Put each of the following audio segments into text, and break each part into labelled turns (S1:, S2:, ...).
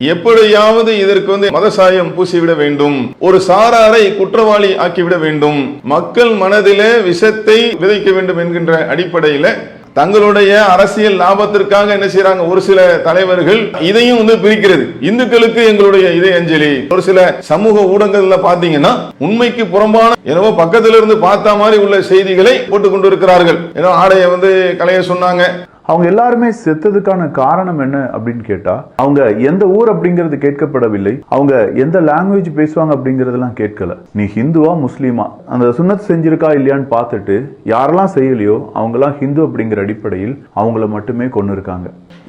S1: எப்படியாவது இதற்கு மதசாயம் பூசிவிட வேண்டும், ஒரு சாராரை குற்றவாளி ஆக்கிவிட வேண்டும், மக்கள் மனதிலே விஷத்தை விதைக்க வேண்டும் என்கின்ற அடிப்படையில தங்களுடைய அரசியல் லாபத்திற்காக என்ன செய்யறாங்க ஒரு சில தலைவர்கள் இதையும் பிரிக்கிறது. இந்துக்களுக்கு எங்களுடைய இதே அஞ்சலி. ஒரு சில சமூக ஊடகங்கள்ல பாத்தீங்கன்னா உண்மைக்கு புறம்பான ஏதோ பக்கத்துல இருந்து பார்த்த மாதிரி உள்ள செய்திகளை போட்டுக் கொண்டு இருக்கிறார்கள். ஏதோ ஆடைய கலைய சொன்னாங்க.
S2: அவங்க எல்லாருமே செத்ததுக்கான காரணம் என்ன அப்படின்னு கேட்டா, அவங்க எந்த ஊர் அப்படிங்கிறது கேட்கப்படவில்லை, அவங்க எந்த லாங்குவேஜ் பேசுவாங்க அப்படிங்கறதெல்லாம் கேட்கல. நீ ஹிந்துவா முஸ்லீமா, அந்த சுன்னத் செஞ்சிருக்கா இல்லையான்னு பார்த்துட்டு யாரெல்லாம் செய்யலையோ அவங்க எல்லாம் ஹிந்து அப்படிங்கிற அடிப்படையில் அவங்கள மட்டுமே கொண்டு இருக்காங்க.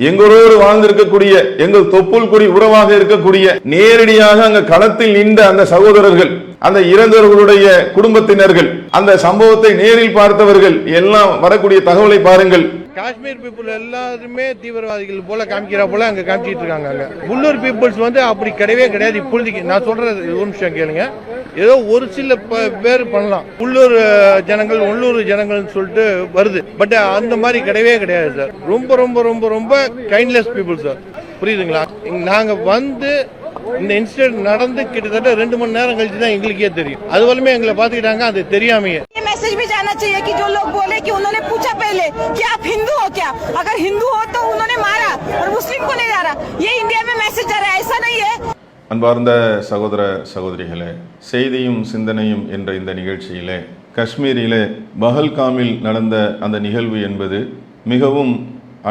S1: எங்களோடு வாழ்ந்திருக்கக்கூடிய எங்கள் தொப்புள் கொடி உறவாக இருக்கக்கூடிய நேரடியாக அங்க களத்தில் நின்ற அந்த சகோதரர்கள், அந்த இறந்தவர்களுடைய குடும்பத்தினர்கள், அந்த சம்பவத்தை நேரில் பார்த்தவர்கள் எல்லாம் வரக்கூடிய தகவலை பாருங்கள்.
S3: காஷ்மீர் பீப்புள் எல்லாருமே தீவிரவாதிகள் போல காமிக்கிற போல அங்க காமிச்சிட்டு இருக்காங்க. உள்ளூர் பீப்புள்ஸ் அப்படி கிடையவே கிடையாது. இப்பொழுதைக்கு நான் சொல்றது ஒரு நிமிஷம் கேளுங்க. ஏதோ ஒரு சில பேர் பண்ணலாம், உள்ளூர் ஜனங்கள் உள்ளூர் ஜனங்கள் சொல்லிட்டு வருது. பட் அந்த மாதிரி கிடையவே கிடையாது சார். ரொம்ப ரொம்ப ரொம்ப ரொம்ப கைண்ட்லெஸ் பீப்புள் சார். புரியுதுங்களா? நாங்க இந்த இன்சிடென்ட் நடந்து கிட்டத்தட்ட 2 மணி நேரம் கழிச்சு தான் எங்களுக்கே தெரியும். அது வரையுமே எங்களை பாத்துக்கிட்டாங்க, அது தெரியாமையே.
S4: मैसेज भी जाना चाहिए कि जो लोग बोले कि उन्होंने पूछा पहले कि आप हिंदू हो क्या, अगर हिंदू हो तो उन्होंने मारा और मुस्लिम को नहीं मारा. ये इंडिया में मैसेज जा रहा है, ऐसा नहीं है.
S1: அன்பார்ந்த சகோதர சகோதரிகளே, செய்தியும் சிந்தனையும் என்ற இந்த நிகழ்ச்சியிலே காஷ்மீரிலே பஹல்காமில் நடந்த அந்த நிகழ்வு என்பது மிகவும்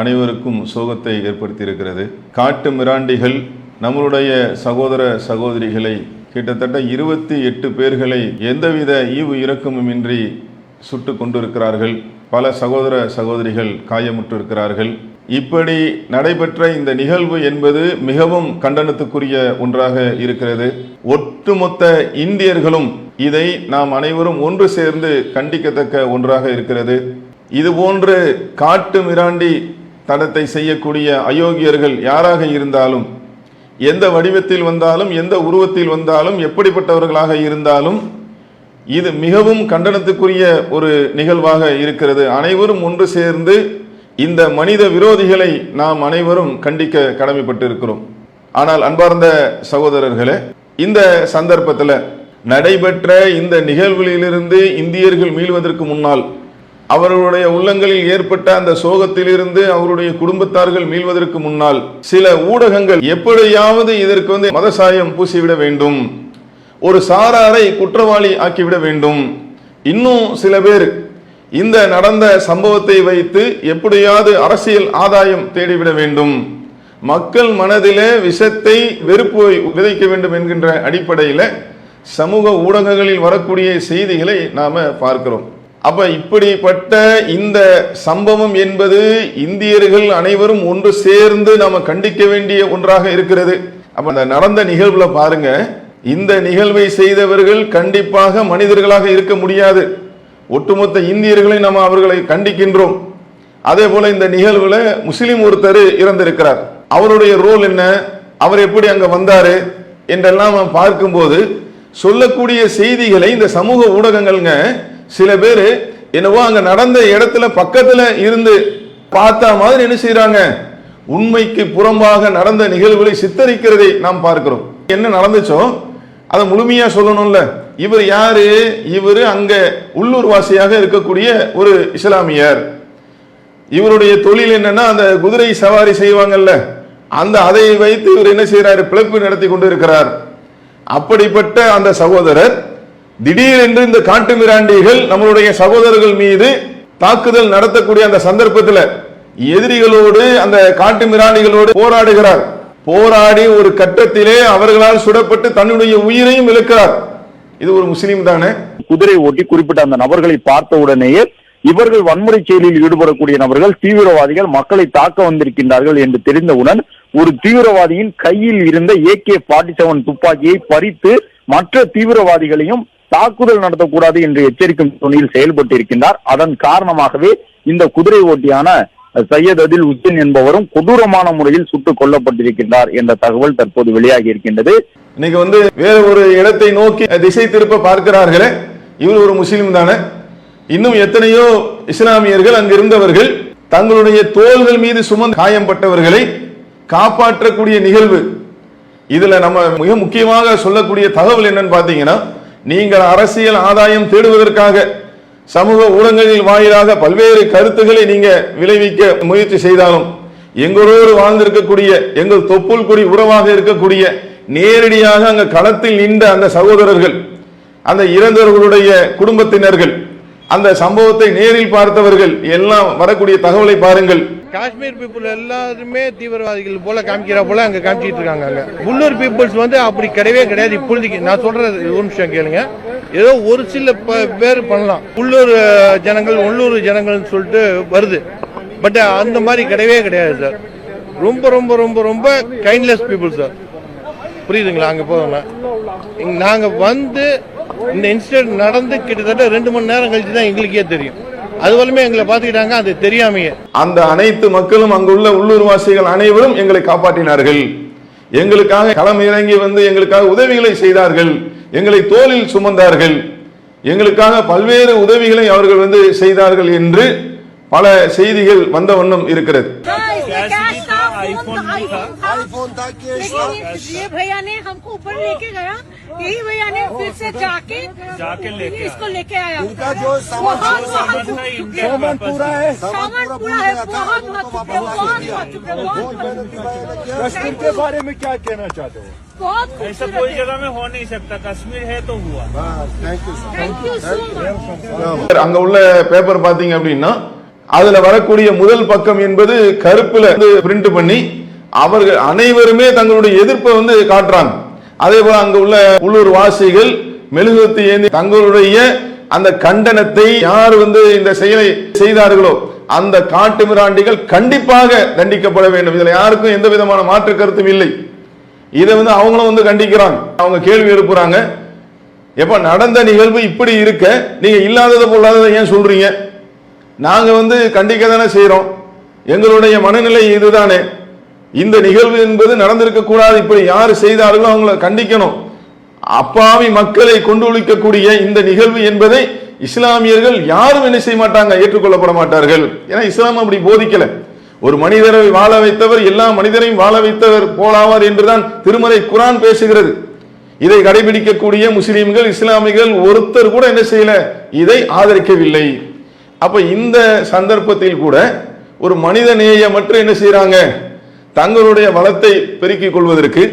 S1: அனைவருக்கும் சோகத்தை ஏற்படுத்தியிருக்கிறது. காட்டு மிராண்டிகள் நம்மளுடைய சகோதர சகோதரிகளை கிட்டத்தட்ட 28 பேர்களை எந்தவித ஈவு இரக்கமுமின்றி சுட்டு கொண்டிருக்கிறார்கள். பல சகோதர சகோதரிகள் காயமுற்றிருக்கிறார்கள். இப்படி நடைபெற்ற இந்த நிகழ்வு என்பது மிகவும் கண்டனத்துக்குரிய ஒன்றாக இருக்கிறது. ஒட்டுமொத்த இந்தியர்களும் இதை நாம் அனைவரும் ஒன்று சேர்ந்து கண்டிக்கத்தக்க ஒன்றாக இருக்கிறது. இதுபோன்று காட்டு மிராண்டி தடத்தை செய்யக்கூடிய அயோக்கியர்கள் யாராக இருந்தாலும், எந்த வடிவத்தில் வந்தாலும், எந்த உருவத்தில் வந்தாலும், எப்படிப்பட்டவர்களாக இருந்தாலும் இது மிகவும் கண்டனத்துக்குரிய ஒரு நிகழ்வாக இருக்கிறது. அனைவரும் ஒன்று சேர்ந்து இந்த மனித விரோதிகளை நாம் அனைவரும் கண்டிக்க கடமைப்பட்டிருக்கிறோம். ஆனால் அன்பார்ந்த சகோதரர்களே, இந்த சந்தர்ப்பத்தில் நடைபெற்ற இந்த நிகழ்வுகளிலிருந்து இந்தியர்கள் மீள்வதற்கு முன்னால், அவர்களுடைய உள்ளங்களில் ஏற்பட்ட அந்த சோகத்திலிருந்து அவருடைய குடும்பத்தார்கள் மீள்வதற்கு முன்னால் சில ஊடகங்கள் எப்படியாவது இதற்கு மதசாயம் பூசிவிட வேண்டும், ஒரு சாராரை குற்றவாளி ஆக்கிவிட வேண்டும், இன்னும் சில பேர் இந்த நடந்த சம்பவத்தை வைத்து எப்படியாவது அரசியல் ஆதாயம் தேடிவிட வேண்டும், மக்கள் மனதிலே விஷத்தை வெறுப்பு விதைக்க வேண்டும் என்கின்ற அடிப்படையில் சமூக ஊடகங்களில் வரக்கூடிய செய்திகளை நாம பார்க்கிறோம். அப்ப இப்படிப்பட்ட இந்த சம்பவம் என்பது இந்தியர்கள் அனைவரும் ஒன்று சேர்ந்து நாம கண்டிக்க வேண்டிய ஒன்றாக இருக்கிறது. அப்ப அந்த நடந்த நிகழ்வுல பாருங்க, இந்த நிகழ்வை செய்தவர்கள் கண்டிப்பாக மனிதர்களாக இருக்க முடியாது. ஒட்டுமொத்த இந்தியர்களை நாம் அவர்களை கண்டிக்கின்றோம். அதே போல இந்த நிகழ்வுல முஸ்லிம் ஒருத்தர் இறந்திருக்கிறார். அவருடைய ரோல் என்ன, அவர் எப்படி அங்க வந்தாரு என்றெல்லாம் பார்க்கும்போது சொல்லக்கூடிய செய்திகளை இந்த சமூக ஊடகங்கள்ங்க சில பேர் என்னவோ அங்க நடந்த இடத்துல பக்கத்துல இருந்து பார்த்தா மாதிரி என்ன செய்யறாங்க, உண்மைக்கு புறம்பாக நடந்த நிகழ்வுகளை சித்தரிக்கிறதை நாம் பார்க்கிறோம். என்ன நடந்துச்சோ அதை முழுமையா சொல்லணும்ல. இவர் யாரு? இவர் அங்க உள்ளூர் வாசியாக இருக்கக்கூடிய ஒரு இஸ்லாமியர். இவருடைய தொழில் என்னன்னா அந்த குதிரை சவாரி செய்வாங்கல்ல, அந்த அதை வைத்து இவர் என்ன செய்யறாரு, பிழைப்பு நடத்தி கொண்டு இருக்கிறார். அப்படிப்பட்ட அந்த சகோதரர் திடீரென்று இந்த காட்டு மிராண்டிகள் நம்மளுடைய சகோதரர்கள் மீது தாக்குதல் நடத்தக்கூடிய அந்த சந்தர்ப்பத்தில் எதிரிகளோடு அந்த காட்டு மிராண்டிகளோடு போராடுகிறார். போராடி ஒரு கட்டத்திலே அவர்களால் சுடப்பட்டு தன்னுடைய உயிரையும் இழக்கிறார். இது ஒரு முஸ்லீம் தானே?
S5: குதிரை ஓட்டி குறிப்பிட்ட அந்த நபர்களை பார்த்த உடனேயே இவர்கள் வன்முறை செயலில் ஈடுபடக்கூடிய நபர்கள், தீவிரவாதிகள் மக்களை தாக்க வந்திருக்கின்றார்கள் என்று தெரிந்தவுடன் ஒரு தீவிரவாதியின் கையில் இருந்த AK-47 துப்பாக்கியை பறித்து மற்ற தீவிரவாதிகளையும் தாக்குதல் நடத்தக்கூடாது என்று எச்சரிக்கும் துணியில் செயல்பட்டு இருக்கின்றார். அதன் காரணமாகவே இந்த குதிரை ஓட்டியான சையத் அதில் உசேன் என்பவரும் கொடூரமான முறையில் சுட்டுக் கொல்லப்பட்டிருக்கின்றார் என்ற தகவல் தற்போது வெளியாகி இருக்கின்றது.
S1: இன்னைக்கு வேற ஒரு இடத்தை நோக்கி திசை திருப்ப பார்க்கிறார்களே, இவர் ஒரு முஸ்லீம் தானே? இன்னும் எத்தனையோ இஸ்லாமியர்கள் அங்கு இருந்தவர்கள் தங்களுடைய தோள்கள் மீது சுமந்து காயம்பட்டவர்களை காப்பாற்றக்கூடிய நிகழ்வு. இதுல நம்ம மிக முக்கியமாக சொல்லக்கூடிய தகவல் என்னன்னு பாத்தீங்கன்னா, நீங்கள் அரசியல் ஆதாயம் தேடுவதற்காக சமூக ஊடகங்களின் வாயிலாக பல்வேறு கருத்துக்களை நீங்க விளைவிக்க முயற்சி செய்தாலும், எங்களோடு வாழ்ந்திருக்கக்கூடிய எங்கள் தொப்புள் கொடி உறவாக இருக்கக்கூடிய நேரடியாக அங்க களத்தில் நின்ற அந்த சகோதரர்கள், அந்த இறந்தவர்களுடைய குடும்பத்தினர்கள், அந்த சம்பவத்தை நேரில் பார்த்தவர்கள் எல்லாம் வரக்கூடிய தகவலை பாருங்கள்.
S3: காஷ்மீர் பீப்புள் எல்லாருமே தீவிரவாதிகள் போல காமிக்கிற போல அங்க காமிச்சிட்டு இருக்காங்க. அங்க உள்ளூர் பீப்புள்ஸ் வந்து அப்படி கிடையவே கிடையாது. இப்பொழுதைக்கு நான் சொல்றது ஒரு நிமிஷம் கேளுங்க. ஏதோ ஒரு சில பேர் பண்ணலாம், உள்ளூர் ஜனங்கள் உள்ளூர் ஜனங்கள் சொல்லிட்டு வருது. பட் அந்த மாதிரி கிடையவே கிடையாது சார். ரொம்ப ரொம்ப ரொம்ப ரொம்ப கைண்ட்லெஸ் பீப்புள் சார். புரியுதுங்களா? அங்க போதோம்னா நாங்க வந்து இந்த இன்சிடென்ட் நடந்து கிட்டத்தட்ட 2 மணி நேரம் கழிச்சு தான் எங்களுக்கே தெரியும். அதுவரையுமே எங்களை பார்த்துக்கிட்டாங்க, அது தெரியாமையே.
S1: அந்த அனைத்து மக்களும், அங்குள்ள உள்ளூர்வாசிகள் அனைவரும் எங்களை காப்பாற்றினார்கள். எங்களுக்காக களம் இறங்கி வந்து எங்களுக்காக உதவிகளை செய்தார்கள், எங்களை தோளில் சுமந்தார்கள், எங்களுக்காக பல்வேறு உதவிகளை அவர்கள் வந்து செய்தார்கள் என்று பல செய்திகள் வந்த வண்ணம் இருக்கிறது.
S6: आईफोन था ये भैया ने हमको ऊपर लेके गया, यही भैया ने फिर से जाके इसको लेके आया। उनका जो सामान पूरा है, सामान पूरा है, कश्मीर के बारे में क्या कहना चाहते हो? बहुत ऐसा कोई जगह में हो नहीं सकता, कश्मीर है तो हुआ। Thank you so much.
S1: அங்க உள்ள பேப்பர் பாத்தீங்க அப்படின்னா, அதுல வரக்கூடிய முதல் பக்கம் என்பது கருப்புல பிரிண்ட் பண்ணி அவர்கள் அனைவருமே தங்களுடைய எதிர்ப்பை வந்து காட்டுறாங்க. அதே போல அங்க உள்ள உள்ளூர் வாசிகள் மெழுகுவர்த்தி ஏந்தி தங்களுடைய அந்த கண்டனத்தை, யார் வந்து இந்த செயலை செய்தார்களோ அந்த காட்டு மிராண்டிகள் கண்டிப்பாக தண்டிக்கப்பட வேண்டும். இதுல யாருக்கும் எந்த விதமான மாற்று கருத்தும் இல்லை. இதை வந்து அவங்களும் வந்து கண்டிக்கிறாங்க. அவங்க கேள்வி எழுப்புறாங்க, எப்ப நடந்த நிகழ்வு இப்படி இருக்க நீங்க இல்லாததை பொல்லாததை ஏன் சொல்றீங்க? நாங்க வந்து கண்டிக்க தானே செய்யறோம். எங்களுடைய மனநிலை இதுதானே. இந்த நிகழ்வு என்பது நடந்திருக்க கூடாது. இப்படி யார் செய்தார்களோ அவங்களை கண்டிக்கணும். அப்பாவி மக்களை கொண்டொழிக்கக்கூடிய இந்த நிகழ்வு என்பதை இஸ்லாமியர்கள் யாரும் என்ன செய்ய மாட்டாங்க, ஏற்றுக்கொள்ளப்பட மாட்டார்கள். ஏன்னா இஸ்லாம் அப்படி போதிக்கல. ஒரு மனிதரை வாழ வைத்தவர் எல்லா மனிதரையும் வாழ வைத்தவர் போலாவார் என்றுதான் திருமறை குர்ஆன் பேசுகிறது. இதை கடைபிடிக்கக்கூடிய முஸ்லிம்கள், இஸ்லாமிகள் ஒருத்தர் கூட என்ன செய்யல, இதை ஆதரிக்கவில்லை. அப்ப இந்த சந்தர்ப்பத்தில் கூட ஒரு மனித நேயமற்ற என்ன செய்யறாங்க, தங்களுடைய வளத்தை பெருக்கிக் கொள்வதற்கு,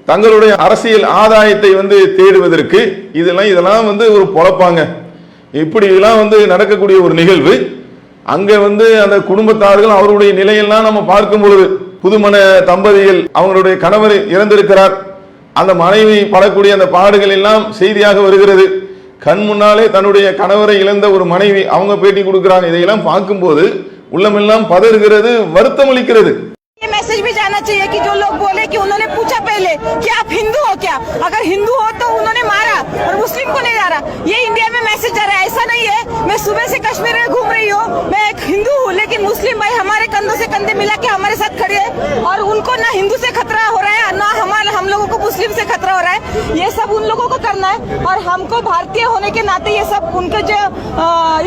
S1: தங்களுடைய அரசியல் ஆதாயத்தை வந்து தேடுவதற்கு இதெல்லாம் வந்து ஒரு பொழப்பாங்க. இப்படி எல்லாம் வந்து நடக்கக்கூடிய ஒரு நிகழ்வு. அங்க வந்து அந்த குடும்பத்தார்கள் அவருடைய நிலையெல்லாம் நம்ம பார்க்கும் பொழுது, புதுமண தம்பதிகள் அவங்களுடைய கணவர் இறந்திருக்கிறார், அந்த மனைவி படக்கூடிய அந்த பாடுகள் எல்லாம் செய்தியாக வருகிறது. கண் முன்னாலே தன்னுடைய கணவரை இழந்த ஒரு மனைவி அவங்க பேட்டி கொடுக்கிறாங்க. இதையெல்லாம் பார்க்கும்போது உள்ளமெல்லாம் பதறுகிறது, வருத்தம் அளிக்கிறது.
S4: ये मैसेज भी जाना चाहिए कि जो लोग बोले कि उन्होंने पूछा पहले कि आप हिंदू हो क्या, अगर हिंदू हो तो उन्होंने मारा और मुस्लिम को नहीं मारा। ये इंडिया में मैसेज जा रहा है, ऐसा नहीं है। मैं सुबह से कश्मीर में घूम रही हूँ, मैं एक हिंदू हूँ, लेकिन मुस्लिम भाई हमारे कंधों से कंधे मिला के हमारे साथ खड़े हैं और उनको ना हिंदू से खतरा हो रहा है, ना हम लोगों को मुस्लिम से खतरा हो रहा है। ये सब उन लोगों को करना है और हमको भारतीय होने के नाते ये सब उनका जो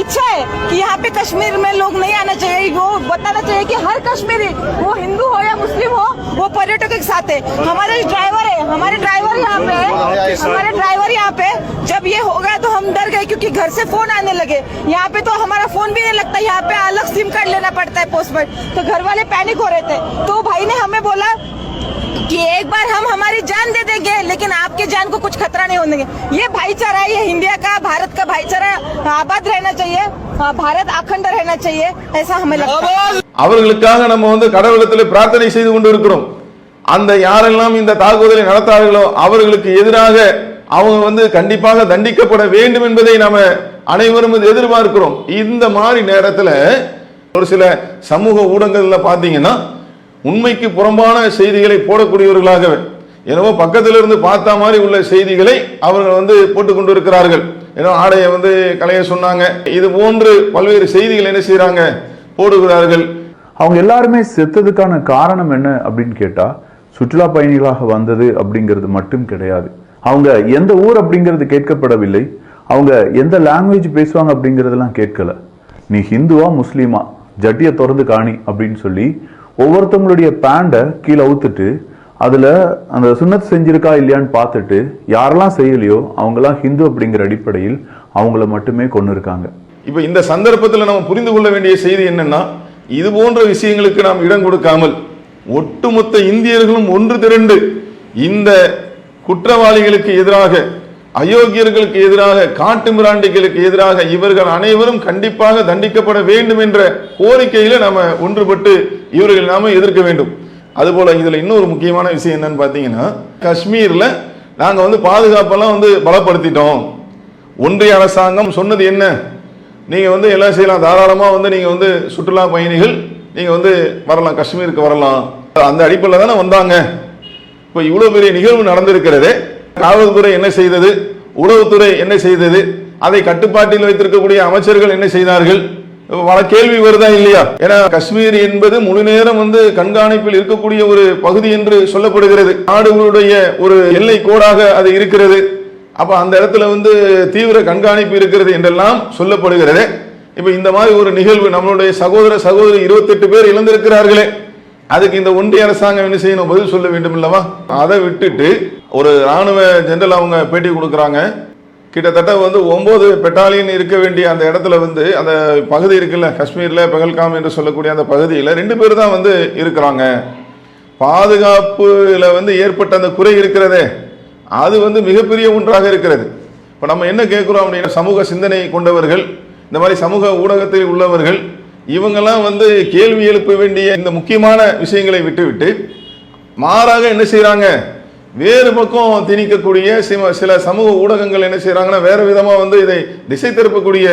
S4: इच्छा है कि यहाँ पे कश्मीर में लोग नहीं आना चाहिए, वो बताना चाहिए कि हर कश्मीरी, वो हिंदू हो या मुस्लिम हो, वो पर्यटकों के साथ है। हमारे ड्राइवर है, हमारे ड्राइवर यहाँ पे है, हमारे ड्राइवर यहाँ पे। जब ये हो गया तो हम डर गए क्योंकि घर से फोन आने लगे। यहाँ पे तो हमारा फोन भी नहीं लगता, यहाँ पे अलग सिम कार्ड लेना पड़ता है पोस्टपेड। तो घर वाले पैनिक हो रहे थे, तो भाई ने हमें बोला कि एक बार हम हमारी जान दे देंगे लेकिन आपके जान को कुछ खतरा नहीं होने देंगे। ये भाईचारा है, ये इंडिया का, भारत का भाईचारा आबाद रहना चाहिए, भारत अखंड रहना चाहिए, ऐसा हमें लगता है।
S1: அவர்களுக்காக நம்ம வந்து கடவுளத்தில் பிரார்த்தனை செய்து கொண்டு இருக்கிறோம். அந்த யாரெல்லாம் இந்த தாக்குதலை நடத்தார்களோ அவர்களுக்கு எதிராக அவங்க வந்து கண்டிப்பாக தண்டிக்கப்பட வேண்டும் என்பதை நாம அனைவரும் எதிர்பார்க்கிறோம். இந்த மாதிரி நேரத்தில் ஒரு சில சமூக ஊடகங்கள்ல பாத்தீங்கன்னா உண்மைக்கு புறம்பான செய்திகளை போடக்கூடியவர்களாகவே, எனவே பக்கத்தில் இருந்து பார்த்தா மாதிரி உள்ள செய்திகளை அவர்கள் வந்து போட்டுக் கொண்டு இருக்கிறார்கள். ஏன்னா ஆடையை வந்து கலைய சொன்னாங்க, இது போன்று பல்வேறு செய்திகள் என்ன செய்யறாங்க, போடுகிறார்கள்.
S2: அவங்க எல்லாருமே செத்ததுக்கான காரணம் என்ன அப்படின்னு கேட்டா, சுற்றுலா பயணிகளாக வந்தது அப்படிங்கிறது மட்டும் கிடையாது. அவங்க எந்த ஊர் அப்படிங்கிறது கேட்கப்படவில்லை, அவங்க எந்த லாங்குவேஜ் பேசுவாங்க அப்படிங்கிறதெல்லாம் கேட்கல. நீ ஹிந்துவா முஸ்லீமா, ஜட்டியை திறந்து காணி அப்படின்னு சொல்லி ஒவ்வொருத்தவங்களுடைய பேண்டை கீழே ஊத்துட்டு அதுல அந்த சுன்னத் செஞ்சிருக்கா இல்லையான்னு பார்த்துட்டு யாரெல்லாம் செய்யலையோ அவங்கெல்லாம் ஹிந்து அப்படிங்கிற அடிப்படையில் அவங்கள மட்டுமே கொண்டு இருக்காங்க.
S1: இப்ப இந்த சந்தர்ப்பத்தில் நம்ம புரிந்து கொள்ள வேண்டிய செய்தி என்னன்னா, இது போன்ற விஷயங்களுக்கு நாம் இடம் கொடுக்காமல் ஒட்டுமொத்த இந்தியர்களும் ஒன்று திரண்டு இந்த குற்றவாளிகளுக்கு எதிராக, அயோக்கியர்களுக்கு எதிராக, காட்டு மிராண்டிகளுக்கு எதிராக இவர்கள் அனைவரும் கண்டிப்பாக தண்டிக்கப்பட வேண்டும் என்ற கோரிக்கையில நாம ஒன்றுபட்டு இவர்கள் நாம எதிர்க்க வேண்டும். அதுபோல இதுல இன்னொரு முக்கியமான விஷயம் என்னன்னு பாத்தீங்கன்னா, காஷ்மீர்ல நாங்க பாதுகாப்பெல்லாம் பலப்படுத்திட்டோம். ஒன்றிய அரசாங்கம் சொன்னது என்ன, நீங்க எல்லாம் செய்யலாம், தாராளமா நீங்க சுற்றுலா பயணிகள் நீங்க வரலாம், காஷ்மீருக்கு வரலாம். அந்த அடிப்படையில் தானே வந்தாங்க. இப்ப இவ்வளவு பெரிய நிகழ்வு நடந்திருக்கிறது. காவல்துறை என்ன செய்தது, உளவுத்துறை என்ன செய்தது, அதை கட்டுப்பாட்டில் வைத்திருக்கக்கூடிய அமைச்சர்கள் என்ன செய்தார்கள், பல கேள்வி வருதா இல்லையா? ஏன்னா காஷ்மீர் என்பது முழு நேரம் கண்காணிப்பில் இருக்கக்கூடிய ஒரு பகுதி என்று சொல்லப்படுகிறது. நாடுகளுடைய ஒரு எல்லை கோடாக அது இருக்கிறது. அப்ப அந்த இடத்துல தீவிர கண்காணிப்பு இருக்கிறது என்றெல்லாம் சொல்லப்படுகிறது. இப்ப இந்த மாதிரி ஒரு நிகழ்வு, நம்மளுடைய சகோதரி 28 பேர் இழந்திருக்கிறார்களே, அதுக்கு இந்த ஒன்றிய அரசாங்கம் என்ன செய்யணும், பதில் சொல்ல வேண்டும் இல்லவா? அதை விட்டுட்டு ஒரு ராணுவ ஜெனரல் அவங்க பேட்டி கொடுக்கறாங்க. கிட்டத்தட்ட 9 பெட்டாலியன் இருக்க வேண்டிய அந்த இடத்துல அந்த பகுதி இருக்குல்ல, காஷ்மீர்ல பகல்காம் என்று சொல்லக்கூடிய அந்த பகுதியில் 2 பேர் தான் இருக்கிறாங்க. பாதுகாப்புல ஏற்பட்ட அந்த குறை இருக்கிறதே, அது மிகப்பெரிய ஒன்றாக இருக்கிறது. இப்ப நம்ம என்ன கேட்கிறோம் அப்படின்னா, சமூக சிந்தனை கொண்டவர்கள், இந்த மாதிரி சமூக ஊடகத்தில் உள்ளவர்கள், இவங்கெல்லாம் கேள்வி எழுப்ப வேண்டிய இந்த முக்கியமான விஷயங்களை விட்டுவிட்டு மாறாக என்ன செய்யறாங்க, வேறு பக்கம் திணிக்கக்கூடிய சில சமூக ஊடகங்கள் என்ன செய்யறாங்கன்னா வேற விதமா இதை திசை திருப்பக்கூடிய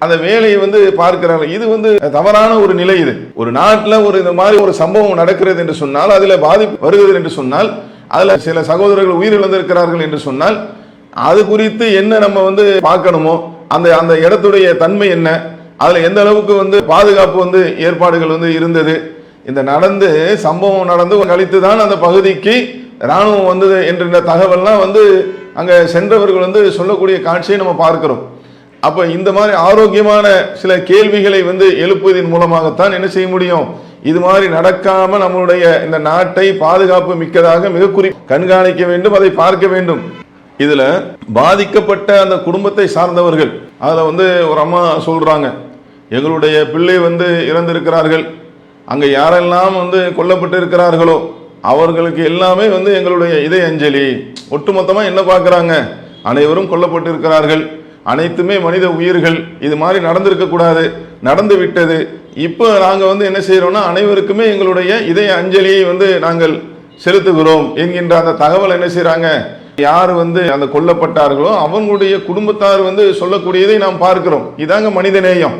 S1: அந்த வேலையை பார்க்கிறாங்க. இது தவறான ஒரு நிலை. இது ஒரு நாட்டில் இந்த மாதிரி ஒரு சம்பவம் நடக்கிறது என்று சொன்னால், அதுல பாதிப்பு வருகிறது என்று சொன்னால், அதுல சில சகோதரர்கள் உயிரிழந்திருக்கிறார்கள் என்று சொன்னால், அது குறித்து என்ன நம்ம பார்க்கணுமோ, அந்த அந்த இடத்துடைய தன்மை என்ன, அதுல எந்த அளவுக்கு பாதுகாப்பு ஏற்பாடுகள் இருந்தது, இந்த சம்பவம் நடந்து கழித்துதான் அந்த பகுதிக்கு ராணுவம் வந்தது என்ற தகவல்லாம் அங்க சென்றவர்கள் சொல்லக்கூடிய காட்சியை நம்ம பார்க்கிறோம். அப்ப இந்த மாதிரி ஆரோக்கியமான சில கேள்விகளை எழுப்புவதன் மூலமாகத்தான் என்ன செய்ய முடியும், இது மாதிரி நடக்காம நம்மளுடைய இந்த நாட்டை பாதுகாப்பு மிக்கதாக மிக கண்காணிக்க வேண்டும், அதை பார்க்க வேண்டும். இதுல பாதிக்கப்பட்ட அந்த குடும்பத்தை சார்ந்தவர்கள், அதுல ஒரு அம்மா சொல்றாங்க, எங்களுடைய பிள்ளை இறந்திருக்கிறார்கள், அங்க யாரெல்லாம் கொல்லப்பட்டு இருக்கிறார்களோ அவர்களுக்கு எல்லாமே எங்களுடைய இதய அஞ்சலி. ஒட்டுமொத்தமா என்ன பார்க்கறாங்க, அனைவரும் கொல்லப்பட்டு இருக்கிறார்கள், அனைத்துமே மனித உயிர்கள், இது மாதிரி நடந்திருக்க கூடாது, நடந்து விட்டது. இப்போ நாங்க என்ன செய்யறோம்னா, அனைவருக்குமே எங்களுடைய இதய அஞ்சலியை நாங்கள் செலுத்துகிறோம் என்கின்ற அந்த தகவல் என்ன செய்யறாங்க, யார் அந்த கொல்லப்பட்டார்களோ அவங்களுடைய குடும்பத்தார் சொல்லக்கூடியதை நாம் பார்க்கிறோம். இதாங்க மனித நேயம்.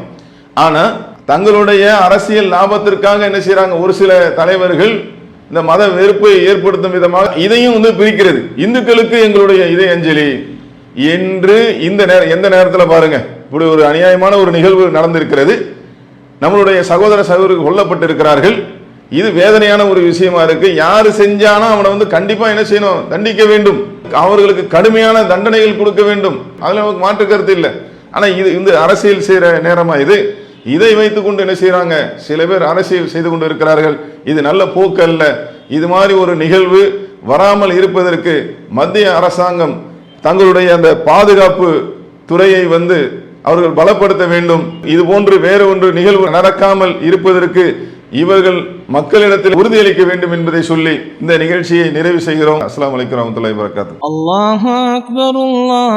S1: ஆனா தங்களுடைய அரசியல் லாபத்திற்காக என்ன செய்யறாங்க, ஒரு சில தலைவர்கள் இந்த மத வெறுப்பை ஏற்படுத்தும் விதமாக இதையும் பிரிக்கிறது. இந்துக்களுக்கு எங்களுடைய இதய அஞ்சலி என்று எந்த நேரத்தில் பாருங்க, இப்படி ஒரு அநியாயமான ஒரு நிகழ்வு நடந்திருக்கிறது. நம்மளுடைய சகோதரர்கள் கொல்லப்பட்டிருக்கிறார்கள். இது வேதனையான ஒரு விஷயமா இருக்கு. யாரு செஞ்சானா அவனை கண்டிப்பா என்ன செய்யணும், தண்டிக்க வேண்டும், அவர்களுக்கு கடுமையான தண்டனைகள் கொடுக்க வேண்டும், அதுல நமக்கு மாற்று கருத்து இல்லை. ஆனா இது அரசியல் செய்யற நேரமா இது? இதை வைத்துக் கொண்டு என்ன செய்யறாங்க, சில பேர் அரசியல் செய்து கொண்டு இருக்கிறார்கள். இது நல்ல போக்கு அல்ல. இது மாதிரி ஒரு நிகழ்வு வராமல் இருப்பதற்கு மத்திய அரசாங்கம் தங்களுடைய அந்த பாதுகாப்பு துறையை அவர்கள் பலப்படுத்த வேண்டும். இது போன்று வேறு ஒன்று நிகழ்வு நடக்காமல் இருப்பதற்கு இவர்கள் மக்களிடத்தில் உறுதியளிக்க வேண்டும் என்பதை சொல்லி இந்த நிகழ்ச்சியை நிறைவு செய்கிறோம். அஸ்ஸலாமு அலைக்கும் வரஹ்மத்துல்லாஹி வபரகாத்துஹு. அல்லாஹு அக்பர். அல்லாஹ்